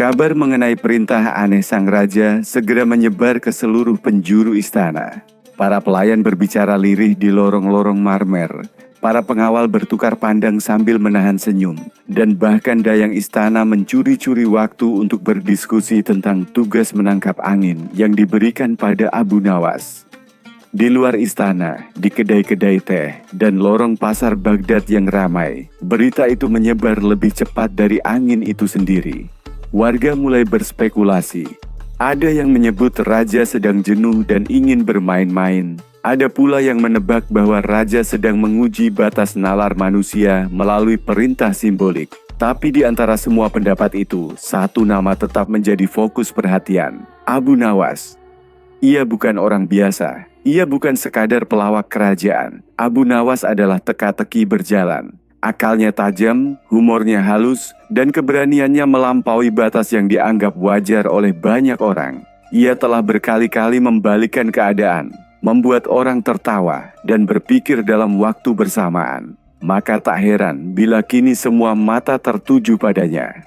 Kabar mengenai perintah aneh sang raja segera menyebar ke seluruh penjuru istana. Para pelayan berbicara lirih di lorong-lorong marmer. Para pengawal bertukar pandang sambil menahan senyum. Dan bahkan dayang istana mencuri-curi waktu untuk berdiskusi tentang tugas menangkap angin yang diberikan pada Abu Nawas. Di luar istana, di kedai-kedai teh, dan lorong pasar Baghdad yang ramai, berita itu menyebar lebih cepat dari angin itu sendiri. Warga mulai berspekulasi. Ada yang menyebut raja sedang jenuh dan ingin bermain-main. Ada pula yang menebak bahwa raja sedang menguji batas nalar manusia melalui perintah simbolik. Tapi di antara semua pendapat itu, satu nama tetap menjadi fokus perhatian. Abu Nawas. Ia bukan orang biasa. Ia bukan sekadar pelawak kerajaan. Abu Nawas adalah teka-teki berjalan. Akalnya tajam, humornya halus, dan keberaniannya melampaui batas yang dianggap wajar oleh banyak orang. Ia telah berkali-kali membalikkan keadaan, membuat orang tertawa, dan berpikir dalam waktu bersamaan. Maka tak heran bila kini semua mata tertuju padanya.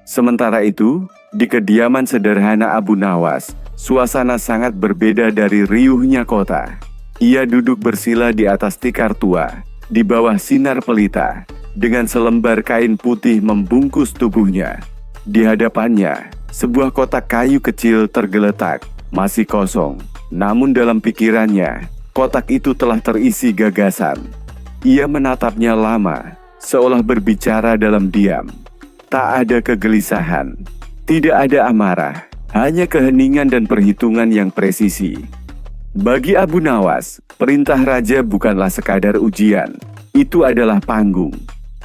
Sementara itu, di kediaman sederhana Abu Nawas, suasana sangat berbeda dari riuhnya kota. Ia duduk bersila di atas tikar tua, di bawah sinar pelita, dengan selembar kain putih membungkus tubuhnya. Di hadapannya, sebuah kotak kayu kecil tergeletak, masih kosong. Namun dalam pikirannya, kotak itu telah terisi gagasan. Ia menatapnya lama, seolah berbicara dalam diam. Tak ada kegelisahan, tidak ada amarah, hanya keheningan dan perhitungan yang presisi. Bagi Abu Nawas, perintah raja bukanlah sekadar ujian, itu adalah panggung.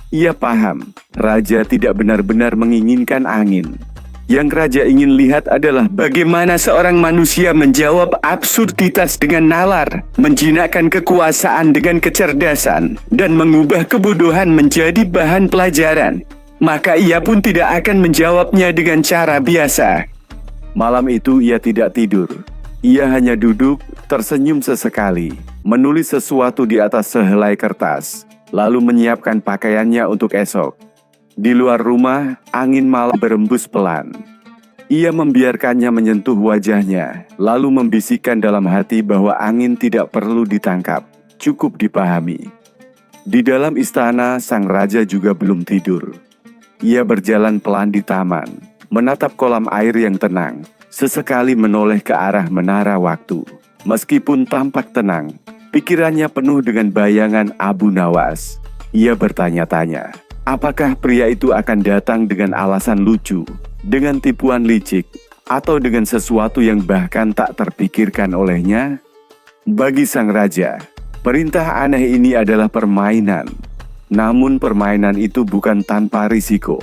Ia paham, raja tidak benar-benar menginginkan angin. Yang raja ingin lihat adalah bagaimana seorang manusia menjawab absurditas dengan nalar, menjinakkan kekuasaan dengan kecerdasan, dan mengubah kebodohan menjadi bahan pelajaran. Maka ia pun tidak akan menjawabnya dengan cara biasa. Malam itu ia tidak tidur. Ia hanya duduk, tersenyum sesekali, menulis sesuatu di atas sehelai kertas, lalu menyiapkan pakaiannya untuk esok. Di luar rumah, angin malam berembus pelan. Ia membiarkannya menyentuh wajahnya, lalu membisikkan dalam hati bahwa angin tidak perlu ditangkap, cukup dipahami. Di dalam istana, sang raja juga belum tidur. Ia berjalan pelan di taman, menatap kolam air yang tenang, sesekali menoleh ke arah menara waktu. Meskipun tampak tenang, pikirannya penuh dengan bayangan Abu Nawas. Ia bertanya-tanya, apakah pria itu akan datang dengan alasan lucu, dengan tipuan licik, atau dengan sesuatu yang bahkan tak terpikirkan olehnya? Bagi sang raja, perintah aneh ini adalah permainan. Namun permainan itu bukan tanpa risiko.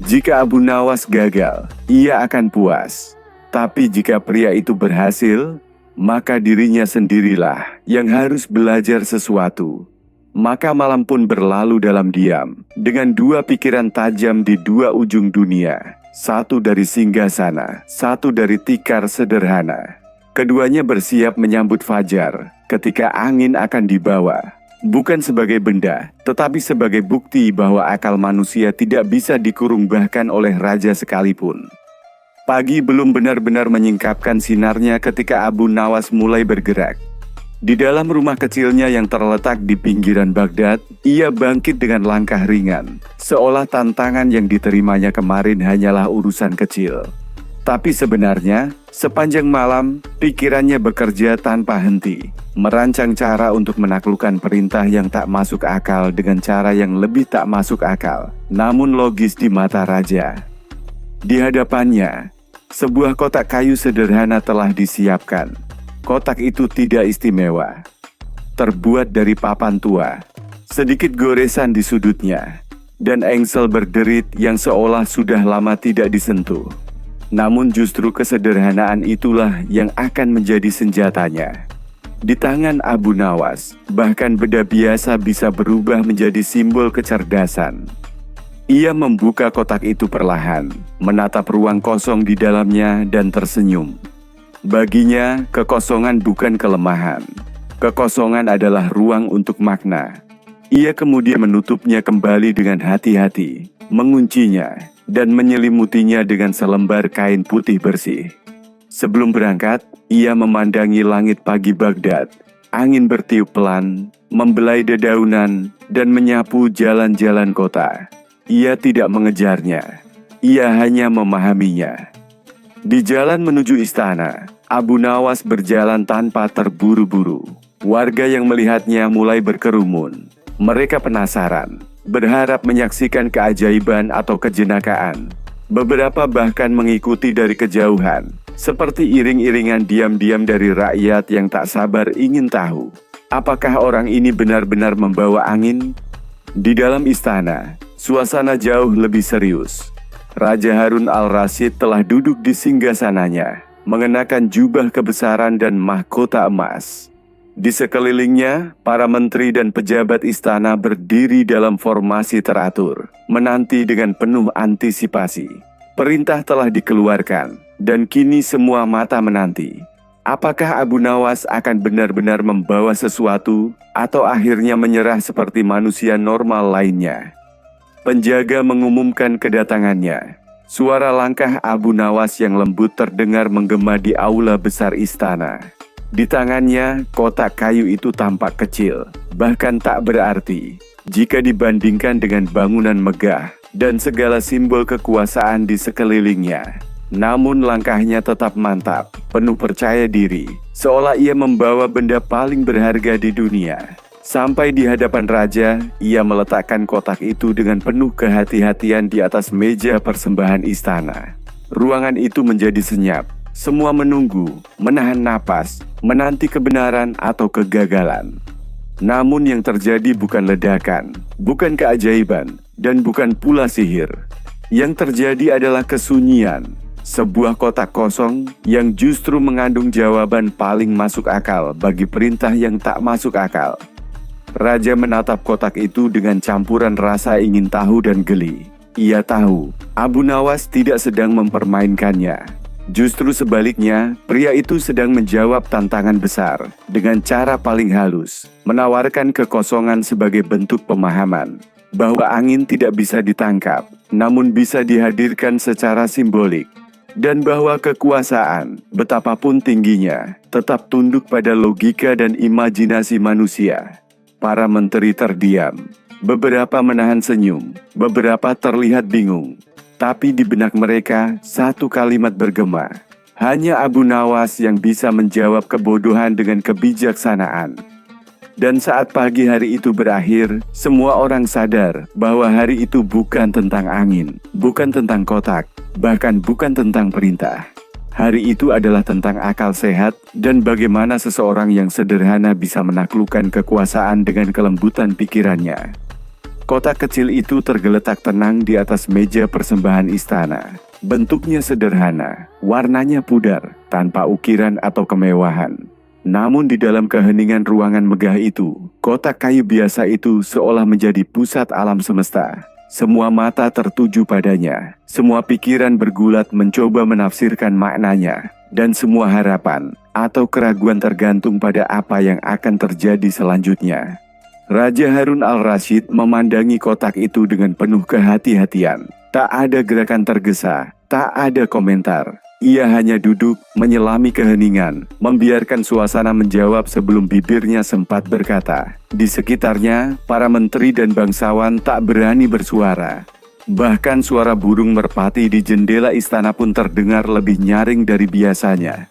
Jika Abu Nawas gagal, ia akan puas. Tapi jika pria itu berhasil, maka dirinya sendirilah yang harus belajar sesuatu. Maka malam pun berlalu dalam diam, dengan dua pikiran tajam di dua ujung dunia. Satu dari singgasana, satu dari tikar sederhana. Keduanya bersiap menyambut fajar, ketika angin akan dibawa. Bukan sebagai benda, tetapi sebagai bukti bahwa akal manusia tidak bisa dikurung bahkan oleh raja sekalipun. Pagi belum benar-benar menyingkapkan sinarnya ketika Abu Nawas mulai bergerak. Di dalam rumah kecilnya yang terletak di pinggiran Baghdad, ia bangkit dengan langkah ringan, seolah tantangan yang diterimanya kemarin hanyalah urusan kecil. Tapi sebenarnya, sepanjang malam, pikirannya bekerja tanpa henti, merancang cara untuk menaklukkan perintah yang tak masuk akal dengan cara yang lebih tak masuk akal, namun logis di mata raja. Di hadapannya, sebuah kotak kayu sederhana telah disiapkan. Kotak itu tidak istimewa, terbuat dari papan tua, sedikit goresan di sudutnya, dan engsel berderit yang seolah sudah lama tidak disentuh. Namun justru kesederhanaan itulah yang akan menjadi senjatanya. Di tangan Abu Nawas, bahkan benda biasa bisa berubah menjadi simbol kecerdasan. Ia membuka kotak itu perlahan, menatap ruang kosong di dalamnya dan tersenyum. Baginya, kekosongan bukan kelemahan. Kekosongan adalah ruang untuk makna. Ia kemudian menutupnya kembali dengan hati-hati, menguncinya, dan menyelimutinya dengan selembar kain putih bersih. Sebelum berangkat, ia memandangi langit pagi Baghdad. Angin bertiup pelan, membelai dedaunan, dan menyapu jalan-jalan kota. Ia tidak mengejarnya, ia hanya memahaminya. Di jalan menuju istana, Abu Nawas berjalan tanpa terburu-buru. Warga yang melihatnya mulai berkerumun. Mereka penasaran, berharap menyaksikan keajaiban atau kejenakaan. Beberapa bahkan mengikuti dari kejauhan, seperti iring-iringan diam-diam dari rakyat yang tak sabar ingin tahu, apakah orang ini benar-benar membawa angin? Di dalam istana, suasana jauh lebih serius. Raja Harun al-Rasyid telah duduk di singgasananya, mengenakan jubah kebesaran dan mahkota emas. Di sekelilingnya, para menteri dan pejabat istana berdiri dalam formasi teratur, menanti dengan penuh antisipasi. Perintah telah dikeluarkan, dan kini semua mata menanti. Apakah Abu Nawas akan benar-benar membawa sesuatu, atau akhirnya menyerah seperti manusia normal lainnya? Penjaga mengumumkan kedatangannya. Suara langkah Abu Nawas yang lembut terdengar menggema di aula besar istana. Di tangannya, kotak kayu itu tampak kecil, bahkan tak berarti, jika dibandingkan dengan bangunan megah dan segala simbol kekuasaan di sekelilingnya. Namun langkahnya tetap mantap, penuh percaya diri, seolah ia membawa benda paling berharga di dunia. Sampai di hadapan raja, ia meletakkan kotak itu dengan penuh kehati-hatian di atas meja persembahan istana. Ruangan itu menjadi senyap. Semua menunggu, menahan napas, menanti kebenaran atau kegagalan. Namun yang terjadi bukan ledakan, bukan keajaiban, dan bukan pula sihir. Yang terjadi adalah kesunyian. Sebuah kotak kosong yang justru mengandung jawaban paling masuk akal bagi perintah yang tak masuk akal. Raja menatap kotak itu dengan campuran rasa ingin tahu dan geli. Ia tahu, Abu Nawas tidak sedang mempermainkannya. Justru sebaliknya, pria itu sedang menjawab tantangan besar dengan cara paling halus, menawarkan kekosongan sebagai bentuk pemahaman bahwa angin tidak bisa ditangkap, namun bisa dihadirkan secara simbolik, dan bahwa kekuasaan, betapapun tingginya, tetap tunduk pada logika dan imajinasi manusia. Para menteri terdiam, beberapa menahan senyum, beberapa terlihat bingung. Tapi di benak mereka, satu kalimat bergema. Hanya Abu Nawas yang bisa menjawab kebodohan dengan kebijaksanaan. Dan saat pagi hari itu berakhir, semua orang sadar bahwa hari itu bukan tentang angin, bukan tentang kotak, bahkan bukan tentang perintah. Hari itu adalah tentang akal sehat dan bagaimana seseorang yang sederhana bisa menaklukkan kekuasaan dengan kelembutan pikirannya. Kotak kecil itu tergeletak tenang di atas meja persembahan istana. Bentuknya sederhana, warnanya pudar, tanpa ukiran atau kemewahan. Namun di dalam keheningan ruangan megah itu, kotak kayu biasa itu seolah menjadi pusat alam semesta. Semua mata tertuju padanya, semua pikiran bergulat mencoba menafsirkan maknanya, dan semua harapan atau keraguan tergantung pada apa yang akan terjadi selanjutnya. Raja Harun al-Rasyid memandangi kotak itu dengan penuh kehati-hatian. Tak ada gerakan tergesa, tak ada komentar. Ia hanya duduk, menyelami keheningan, membiarkan suasana menjawab sebelum bibirnya sempat berkata. Di sekitarnya, para menteri dan bangsawan tak berani bersuara. Bahkan suara burung merpati di jendela istana pun terdengar lebih nyaring dari biasanya.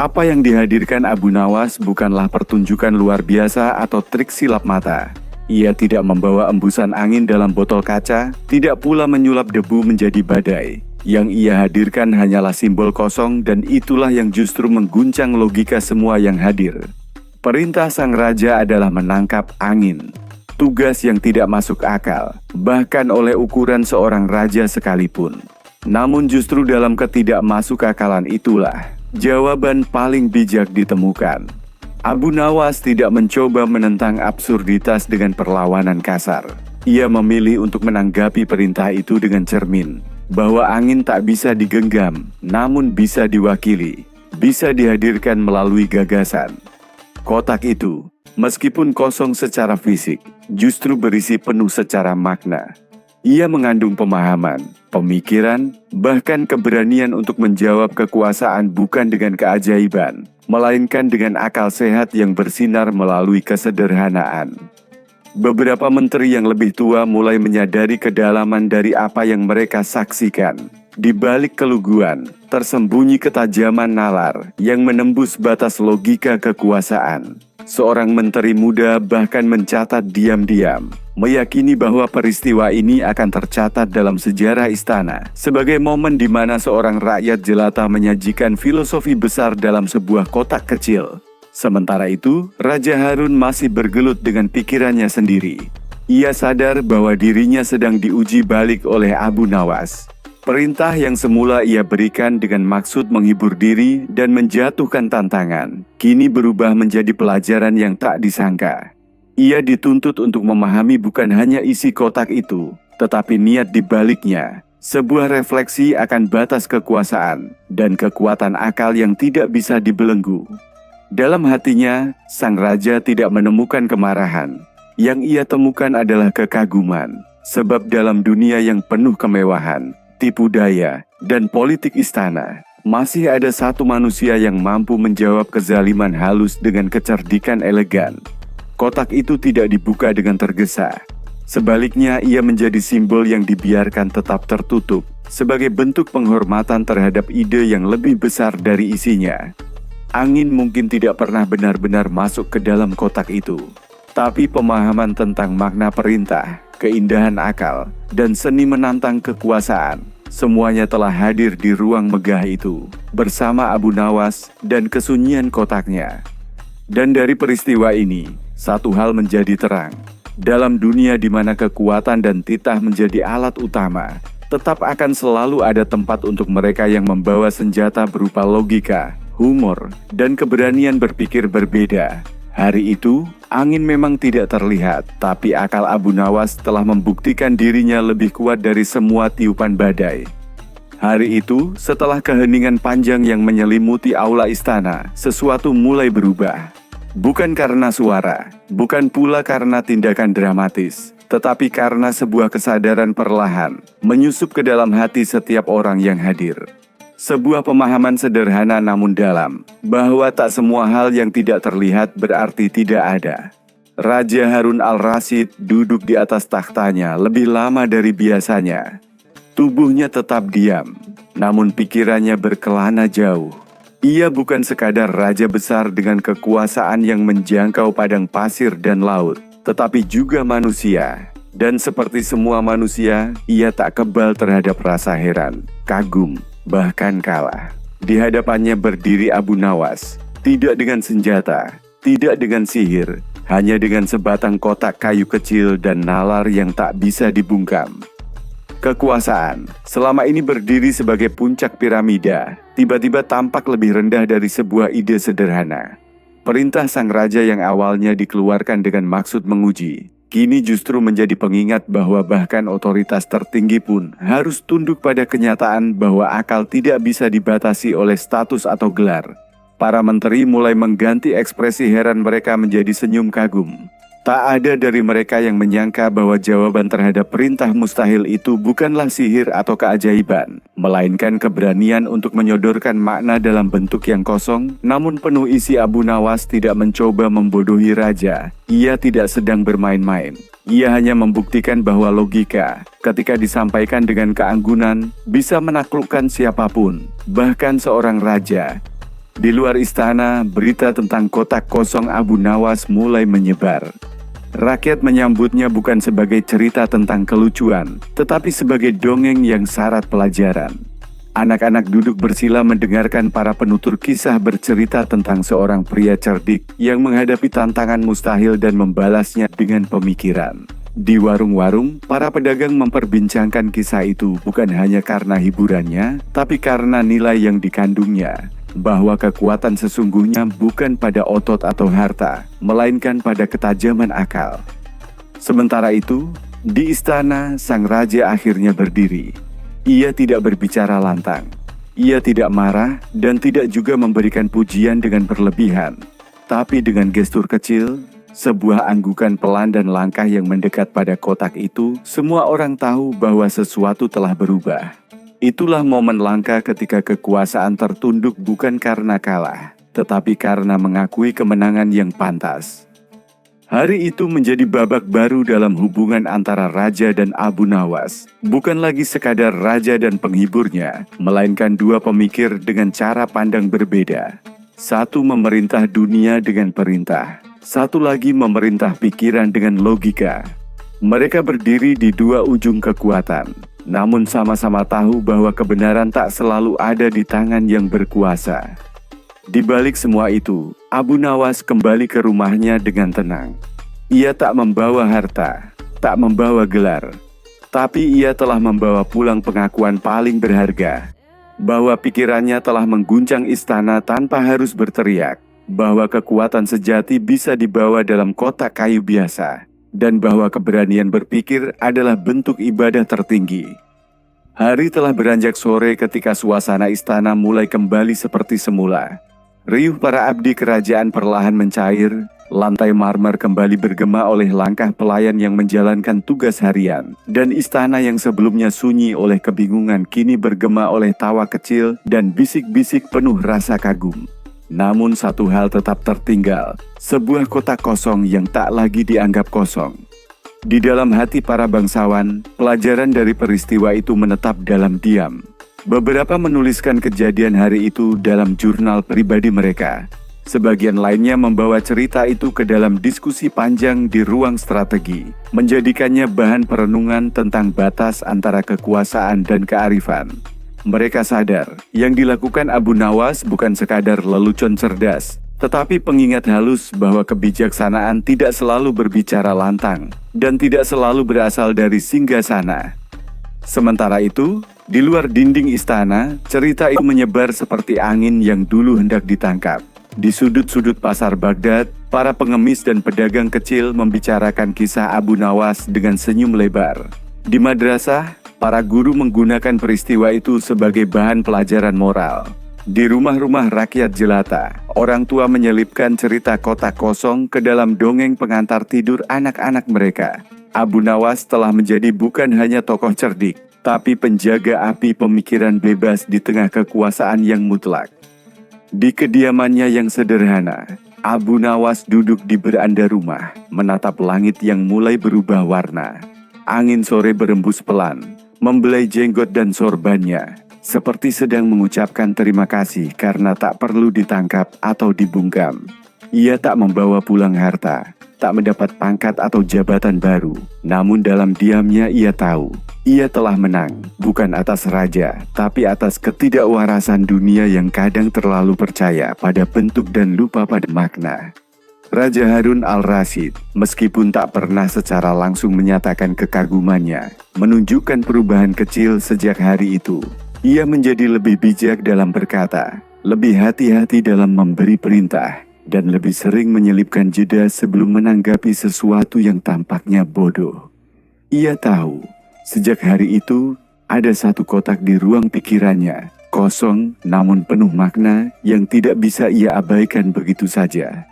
Apa yang dihadirkan Abu Nawas bukanlah pertunjukan luar biasa atau trik silap mata. Ia tidak membawa embusan angin dalam botol kaca, tidak pula menyulap debu menjadi badai. Yang ia hadirkan hanyalah simbol kosong, dan itulah yang justru mengguncang logika semua yang hadir. Perintah sang raja adalah menangkap angin. Tugas yang tidak masuk akal, bahkan oleh ukuran seorang raja sekalipun. Namun justru dalam ketidakmasukakalan itulah jawaban paling bijak ditemukan. Abu Nawas tidak mencoba menentang absurditas dengan perlawanan kasar. Ia memilih untuk menanggapi perintah itu dengan cermin. Bahwa angin tak bisa digenggam, namun bisa diwakili, bisa dihadirkan melalui gagasan. Kotak itu, meskipun kosong secara fisik, justru berisi penuh secara makna. Ia mengandung pemahaman pemikiran, bahkan keberanian untuk menjawab kekuasaan bukan dengan keajaiban, melainkan dengan akal sehat yang bersinar melalui kesederhanaan. Beberapa menteri yang lebih tua mulai menyadari kedalaman dari apa yang mereka saksikan. Di balik keluguan, tersembunyi ketajaman nalar yang menembus batas logika kekuasaan. Seorang menteri muda bahkan mencatat diam-diam, meyakini bahwa peristiwa ini akan tercatat dalam sejarah istana sebagai momen di mana seorang rakyat jelata menyajikan filosofi besar dalam sebuah kotak kecil. Sementara itu, Raja Harun masih bergelut dengan pikirannya sendiri. Ia sadar bahwa dirinya sedang diuji balik oleh Abu Nawas. Perintah yang semula ia berikan dengan maksud menghibur diri dan menjatuhkan tantangan, kini berubah menjadi pelajaran yang tak disangka. Ia dituntut untuk memahami bukan hanya isi kotak itu, tetapi niat di baliknya. Sebuah refleksi akan batas kekuasaan dan kekuatan akal yang tidak bisa dibelenggu. Dalam hatinya, sang raja tidak menemukan kemarahan. Yang ia temukan adalah kekaguman, sebab dalam dunia yang penuh kemewahan, tipu daya, dan politik istana, masih ada satu manusia yang mampu menjawab kezaliman halus dengan kecerdikan elegan. Kotak itu tidak dibuka dengan tergesa. Sebaliknya, ia menjadi simbol yang dibiarkan tetap tertutup, sebagai bentuk penghormatan terhadap ide yang lebih besar dari isinya. Angin mungkin tidak pernah benar-benar masuk ke dalam kotak itu, tapi pemahaman tentang makna perintah, keindahan akal, dan seni menantang kekuasaan, semuanya telah hadir di ruang megah itu, bersama Abu Nawas dan kesunyian kotaknya. Dan dari peristiwa ini, satu hal menjadi terang. Dalam dunia di mana kekuatan dan titah menjadi alat utama, tetap akan selalu ada tempat untuk mereka yang membawa senjata berupa logika, humor, dan keberanian berpikir berbeda. Hari itu, angin memang tidak terlihat, tapi akal Abu Nawas telah membuktikan dirinya lebih kuat dari semua tiupan badai. Hari itu, setelah keheningan panjang yang menyelimuti aula istana, sesuatu mulai berubah. Bukan karena suara, bukan pula karena tindakan dramatis, tetapi karena sebuah kesadaran perlahan menyusup ke dalam hati setiap orang yang hadir. Sebuah pemahaman sederhana namun dalam, bahwa tak semua hal yang tidak terlihat berarti tidak ada. Raja Harun al-Rasyid duduk di atas takhtanya lebih lama dari biasanya. Tubuhnya tetap diam, namun pikirannya berkelana jauh. Ia bukan sekadar raja besar dengan kekuasaan yang menjangkau padang pasir dan laut, tetapi juga manusia. Dan seperti semua manusia, ia tak kebal terhadap rasa heran, kagum, bahkan kalah. Di hadapannya berdiri Abu Nawas, tidak dengan senjata, tidak dengan sihir, hanya dengan sebatang kotak kayu kecil dan nalar yang tak bisa dibungkam. Kekuasaan, selama ini berdiri sebagai puncak piramida, tiba-tiba tampak lebih rendah dari sebuah ide sederhana. Perintah sang raja yang awalnya dikeluarkan dengan maksud menguji, kini justru menjadi pengingat bahwa bahkan otoritas tertinggi pun harus tunduk pada kenyataan bahwa akal tidak bisa dibatasi oleh status atau gelar. Para menteri mulai mengganti ekspresi heran mereka menjadi senyum kagum. Tak ada dari mereka yang menyangka bahwa jawaban terhadap perintah mustahil itu bukanlah sihir atau keajaiban, melainkan keberanian untuk menyodorkan makna dalam bentuk yang kosong, namun penuh isi. Abu Nawas tidak mencoba membodohi raja. Ia tidak sedang bermain-main. Ia hanya membuktikan bahwa logika, ketika disampaikan dengan keanggunan, bisa menaklukkan siapapun, bahkan seorang raja. Di luar istana, berita tentang kotak kosong Abu Nawas mulai menyebar. Rakyat menyambutnya bukan sebagai cerita tentang kelucuan, tetapi sebagai dongeng yang syarat pelajaran. Anak-anak duduk bersila mendengarkan para penutur kisah bercerita tentang seorang pria cerdik yang menghadapi tantangan mustahil dan membalasnya dengan pemikiran. Di warung-warung, para pedagang memperbincangkan kisah itu bukan hanya karena hiburannya, tapi karena nilai yang dikandungnya. Bahwa kekuatan sesungguhnya bukan pada otot atau harta, melainkan pada ketajaman akal. Sementara itu, di istana, sang raja akhirnya berdiri. Ia tidak berbicara lantang. Ia tidak marah dan tidak juga memberikan pujian dengan berlebihan. Tapi dengan gestur kecil, Sebuah anggukan pelan dan langkah yang mendekat pada kotak itu, semua orang tahu bahwa sesuatu telah berubah. Itulah momen langka ketika kekuasaan tertunduk bukan karena kalah, tetapi karena mengakui kemenangan yang pantas. Hari itu menjadi babak baru dalam hubungan antara raja dan Abu Nawas. Bukan lagi sekadar raja dan penghiburnya, melainkan dua pemikir dengan cara pandang berbeda. Satu memerintah dunia dengan perintah, satu lagi memerintah pikiran dengan logika. Mereka berdiri di dua ujung kekuatan, namun sama-sama tahu bahwa kebenaran tak selalu ada di tangan yang berkuasa. Di balik semua itu, Abu Nawas kembali ke rumahnya dengan tenang. Ia tak membawa harta, tak membawa gelar, tapi ia telah membawa pulang pengakuan paling berharga. Bahwa pikirannya telah mengguncang istana tanpa harus berteriak. Bahwa kekuatan sejati bisa dibawa dalam kotak kayu biasa. Dan bahwa keberanian berpikir adalah bentuk ibadah tertinggi. Hari telah beranjak sore ketika suasana istana mulai kembali seperti semula. Riuh para abdi kerajaan perlahan mencair, lantai marmer kembali bergema oleh langkah pelayan yang menjalankan tugas harian, dan istana yang sebelumnya sunyi oleh kebingungan kini bergema oleh tawa kecil dan bisik-bisik penuh rasa kagum. Namun satu hal tetap tertinggal, sebuah kotak kosong yang tak lagi dianggap kosong. Di dalam hati para bangsawan, pelajaran dari peristiwa itu menetap dalam diam. Beberapa menuliskan kejadian hari itu dalam jurnal pribadi mereka. Sebagian lainnya membawa cerita itu ke dalam diskusi panjang di ruang strategi, menjadikannya bahan perenungan tentang batas antara kekuasaan dan kearifan. Mereka sadar, yang dilakukan Abu Nawas bukan sekadar lelucon cerdas, tetapi pengingat halus bahwa kebijaksanaan tidak selalu berbicara lantang, dan tidak selalu berasal dari singgasana. Sementara itu, di luar dinding istana, cerita itu menyebar seperti angin yang dulu hendak ditangkap. Di sudut-sudut pasar Baghdad, para pengemis dan pedagang kecil membicarakan kisah Abu Nawas dengan senyum lebar. Di madrasah, para guru menggunakan peristiwa itu sebagai bahan pelajaran moral. Di rumah-rumah rakyat jelata, orang tua menyelipkan cerita kotak kosong ke dalam dongeng pengantar tidur anak-anak mereka. Abu Nawas telah menjadi bukan hanya tokoh cerdik, tapi penjaga api pemikiran bebas di tengah kekuasaan yang mutlak. Di kediamannya yang sederhana, Abu Nawas duduk di beranda rumah, menatap langit yang mulai berubah warna. Angin sore berembus pelan, membelai jenggot dan sorbannya, seperti sedang mengucapkan terima kasih karena tak perlu ditangkap atau dibungkam. Ia tak membawa pulang harta, tak mendapat pangkat atau jabatan baru, namun dalam diamnya ia tahu, ia telah menang, bukan atas raja, tapi atas ketidakwarasan dunia yang kadang terlalu percaya pada bentuk dan lupa pada makna. Raja Harun al-Rasyid, meskipun tak pernah secara langsung menyatakan kekagumannya, menunjukkan perubahan kecil sejak hari itu. Ia menjadi lebih bijak dalam berkata, lebih hati-hati dalam memberi perintah, dan lebih sering menyelipkan jeda sebelum menanggapi sesuatu yang tampaknya bodoh. Ia tahu, sejak hari itu, ada satu kotak di ruang pikirannya, kosong namun penuh makna yang tidak bisa ia abaikan begitu saja.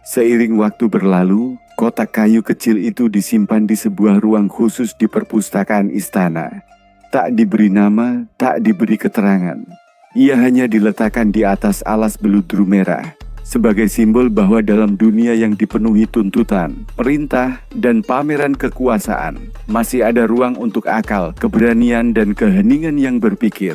Seiring waktu berlalu, kotak kayu kecil itu disimpan di sebuah ruang khusus di perpustakaan istana. Tak diberi nama, tak diberi keterangan. Ia hanya diletakkan di atas alas beludru merah, sebagai simbol bahwa dalam dunia yang dipenuhi tuntutan, perintah, dan pameran kekuasaan, masih ada ruang untuk akal, keberanian, dan keheningan yang berpikir.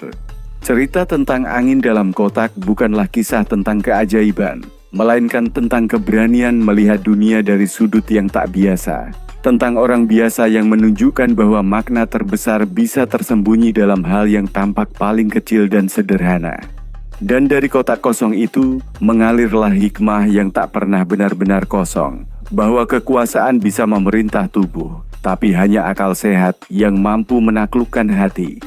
Cerita tentang angin dalam kotak bukanlah kisah tentang keajaiban, melainkan tentang keberanian melihat dunia dari sudut yang tak biasa. Tentang orang biasa yang menunjukkan bahwa makna terbesar bisa tersembunyi dalam hal yang tampak paling kecil dan sederhana. Dan dari kotak kosong itu, mengalirlah hikmah yang tak pernah benar-benar kosong, bahwa kekuasaan bisa memerintah tubuh, tapi hanya akal sehat yang mampu menaklukkan hati.